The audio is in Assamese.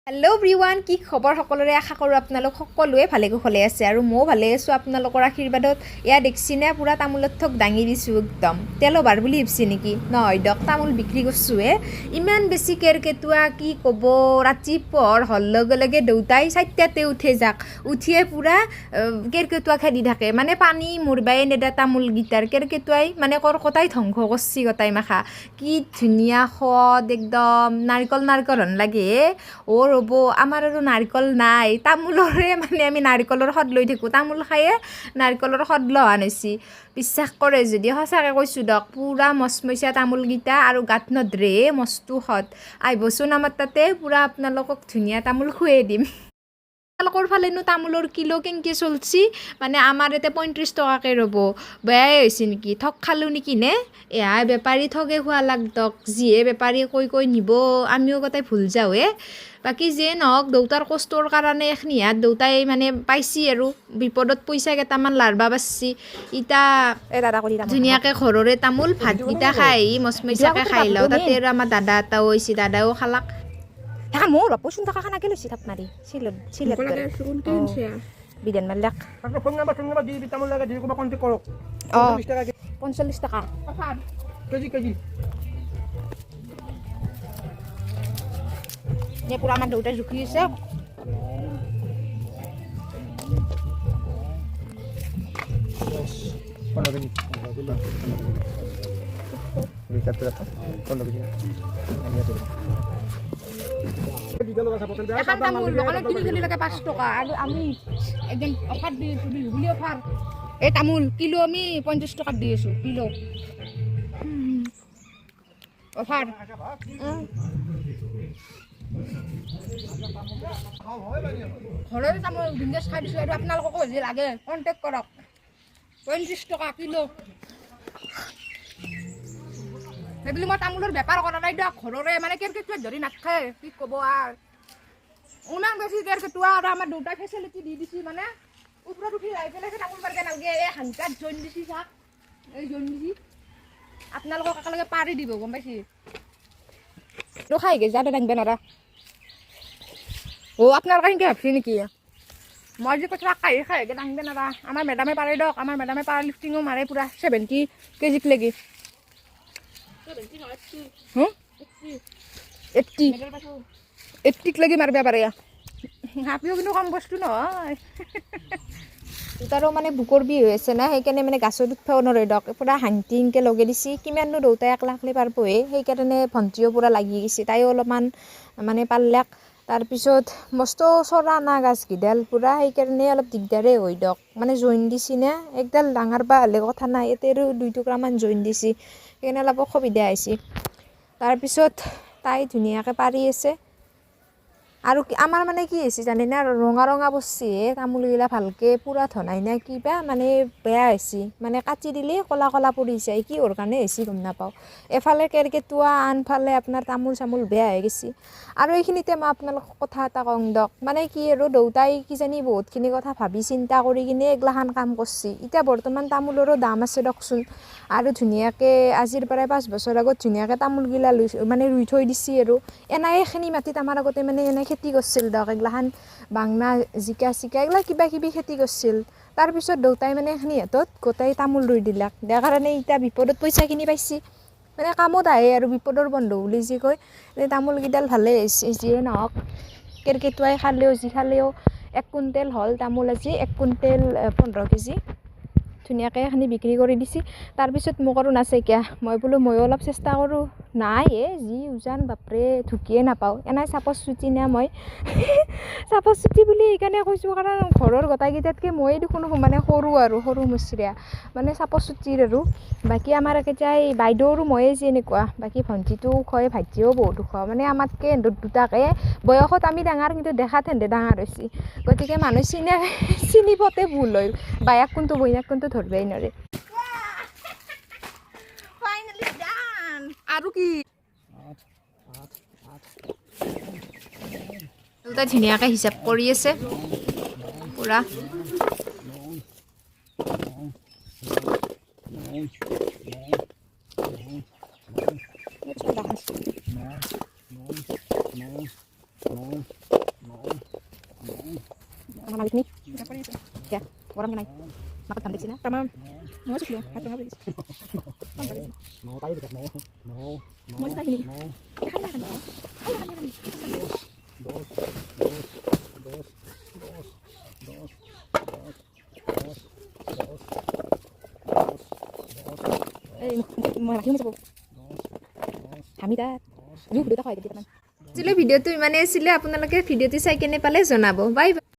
হেল্ল' এভৰিৱান, কি খবৰ সকলোৰে? আশা কৰোঁ আপোনালোক সকলোৱে ভালে কুশলে আছে আৰু ময়ো ভালে আছোঁ আপোনালোকৰ আশীৰ্বাদত। এয়া দেখছিনে পুৰা তামোলৰ থোক দাঙি দিছোঁ একদম। তেলো বাৰ বুলি ভাবছি নেকি? নহয় দিয়ক, তামোল বিক্ৰী কৰিছোঁহে। ইমান বেছি কেৰকেটুৱা কি ক'ব। ৰাতিপুৱাৰ হোৱাৰ লগে লগে দেউতাই 4টাতে উঠে যাক, উঠিয়ে পুৰা কেৰকেটুৱা খেদি থাকে। মানে পানী মৰবাই নেদা তামোলগিটাৰ কেৰকেটুৱাই মানে কটাই ধ্বংস কৰছি গোটাই মাখা। কি ধুনীয়া সোৱাদ একদম, নাৰিকল হেন লাগে ৰ'ব। আমাৰ আৰু নাৰিকল নাই, তামোলৰে মানে আমি নাৰিকলৰ সোৱাদ লৈ থাকোঁ। তামোল খায়ে নাৰিকলৰ সোৱাদ লোৱা হৈছি। বিশ্বাস কৰে যদি সঁচাকৈ কৈছোঁ দিয়ক, পূৰা মচমচীয়া তামোলকেইটা আৰু গাঁত নধৰে মস্তো সোৱাদ। আহিবচোন আমাৰ তাতে, পূৰা আপোনালোকক ধুনীয়া তামোল খুৱাই দিম। আপোনালোকৰ ফালেনো তামোলৰ কিলো কেনেকৈ চলছি? মানে আমাৰ ইয়াতে 35 টকাকৈ ৰ'ব। বেয়াই হৈছে নেকি? ঠগ খালোঁ নেকি নে? এহাই বেপাৰী ঠগে খোৱা লাগদক। যিহে বেপাৰী কৈ নিব, আমিও গোটেই ভুল যাওঁ বাকী যিয়ে নহওক, দেউতাৰ কষ্টৰ কাৰণে এখনিহাত দেউতাই মানে পাইছি আৰু বিপদত পইচা কেইটামান লাৰবা পাৰছি। ইটা ধুনীয়াকৈ ঘৰৰে তামোল ভাতকেইটা খাই মচমচীয়াকৈ খাই লওঁ। তাতে আৰু আমাৰ দাদা এটাও হৈছে, দাদাও খালাক। মোৰ 50 টকা খানাকে লৈছি থাপ মাৰি বিধান মাৰিলাক 45 টকা কেজি। পুৰা আমাৰ দেউতাই জুখি আছে। তামোল দোকানত কিনি চলি লাগে 5 টকা আৰু আমি একদম অফাৰ দি আছোঁ, বিহু বুলি অফাৰ। এই তামোল কিলো আমি 50 টকাত দি আছোঁ কিলো অফাৰ। ঘৰৰে তামোল বিন্দাছ খাই দিছোঁ আৰু আপোনালোককো যদি লাগে কণ্টেক্ট কৰক। 35 টকা কিলো। সেইবুলি মই তামোলৰ বেপাৰ কৰা নাই দিয়ক, ঘৰৰে মানে কেৰকেটুৱা ধৰি নাখায়। কি ক'ব আৰু ইমান বেছি কেৰকেটুৱা আৰু আমাৰ দেউতাই ফেচিলিটি দি দিছি। মানে ওপৰত উঠি যাই পেলাই তামোল পাৰিব নালাগে। এই হানকাত জইন দিছি চাক, এই জইন দিছি। আপোনালোকক একেলগে পাৰি দিব, গম পাইছি? খাই গে যাতে দাঙিব নৰা। আপোনালোকে সেনেকৈ ভাবছি নেকি? মই যে কৈছোঁ খাই দাঙিব নৰা। আমাৰ মেডামে পাৰে দিয়ক, আমাৰ মেডামে পাৱাৰ লিফটিঙো মাৰে পূৰা 70 কেজিক লাগি। 80 লাগি মাৰিব পাৰে। হাপিও কিন্তু কম বস্তু নহয়। দেউতাৰো মানে বুকৰ বিষ হৈ আছে না, সেইকাৰণে মানে গাছত উঠিব নোৱাৰে দিয়ক। পূৰা হাংটি এনেকৈ লগাই দিছে। কিমাননো দেউতাই একলা পাৰবহে, সেইকাৰণে ভণ্টিও পূৰা লাগি গৈছে। তাইও অলপমান মানে পাৰলাক। তাৰপিছত মস্ত চৰা না গাছকেইডাল পূৰা, সেইকাৰণে অলপ দিগদাৰেই হয় দিয়ক। মানে জইন দিছি না, একডাল ডাঙৰ বা হ'লে কথা নাই, ইয়াতে আৰু 2 টুকুৰামান জইন দিছি, সেইকাৰণে অলপ অসুবিধা হৈছে। তাৰপিছত তাই ধুনীয়াকৈ পাৰি আছে। আৰু আমাৰ মানে কি হৈছে জানেনে, ৰঙা পৰছি তামোলগিলা ভালকৈ পূৰা ধনাই না কিবা মানে বেয়া হৈছে। মানে কাটি দিলে ক'লা পৰি যায়, কিহৰ কাৰণে হৈছে গম নাপাওঁ। এফালে কেৰকেটুৱা, আনফালে আপোনাৰ তামোল চামোল বেয়া হৈ গৈছে। আৰু এইখিনিতে মই আপোনালোকক কথা এটা কওঁ দিয়ক, মানে কি আৰু দেউতাই কিজানি বহুতখিনি কথা ভাবি চিন্তা কৰি কিনে এইগিলাখান কাম কৰিছে। এতিয়া বৰ্তমান তামোলৰো দাম আছে দিয়কচোন। আৰু ধুনীয়াকৈ আজিৰ পৰাই 5 বছৰ আগত ধুনীয়াকৈ তামোলগিলা মানে ৰুই থৈ দিছে। আৰু এইখিনি মাটিত আমাৰ আগতে মানে এনে খেতি কৰিছিল দিয়ক। এইগিলাখান বাংনা, জিকা চিকা এইগিলা কিবা কিবি খেতি কৰিছিল। তাৰপিছত দেউতাই মানে এইখিনি হাতত গোটাই তামোল ৰুই দিলাক। দিয়াৰ কাৰণে এতিয়া বিপদত পইচাখিনি পাইছে, মানে কামত আহে আৰু বিপদৰ বন্ধু বুলি যি কয়। তামোলকেইডাল ভালেই হৈছে, যিয়ে নহওক। কেৰকেটুৱাই খালেও যি খালেও 1 কুইণ্টেল হ'ল তামোল আজি, 1 কুইণ্টেল 15 কেজি। ধুনীয়াকৈ এইখিনি বিক্ৰী কৰি দিছে। তাৰপিছত মোক আৰু নাচাইকিয়া, মই বোলো ময়ো অলপ চেষ্টা কৰোঁ। নাই যি উজান বাপৰে, ঢুকিয়ে নাপাওঁ। এনেই চাপচ চুটি না মই চাপচ চুটি বুলি সেইকাৰণে কৈছোঁ, কাৰণ ঘৰৰ গোটাইকেইটাতকৈ ময়ে দেখোন মানে সৰু মুচৰিয়া, মানে চাপচ চুটিৰ আৰু। বাকী আমাৰ একেইটাই বাইদেউৰো ময়ে যি এনেকুৱা, বাকী ভণ্টিটো ওখই, ভাইটিও বহুত ওখ। মানে আমাতকৈ দুটাকে বয়সত আমি ডাঙৰ, কিন্তু দেখাত হেঁতে ডাঙৰ হৈছে। গতিকে মানুহ চিনিবতে ভুল হয়, বায়েক কোনটো বইনাক কোনটো ধৰিবই নোৱাৰে। আৰু কি দেউতাই ধুনীয়াকৈ হিচাপ কৰি আছে পূৰা। Ang malik ni. Kaya, orang kanay. Makagkandik sila. Tama. Mga suslo. At mga bilis. No tayo dekat no. No. Mga sa hini. No. Ay, handa ka na. Ay, handa ka na. Dos. Dos. Dos. Dos. Dos. Dos. Dos. Dos. Ay, malaki mo sa po. Hamidat. Yung video ta kaya dito man. Sila ভিডিঅ'টো ইমানেই আছিলে আপোনালোকে ভিডিঅ'টো চাই কেনে পালে জনাব বাই বাই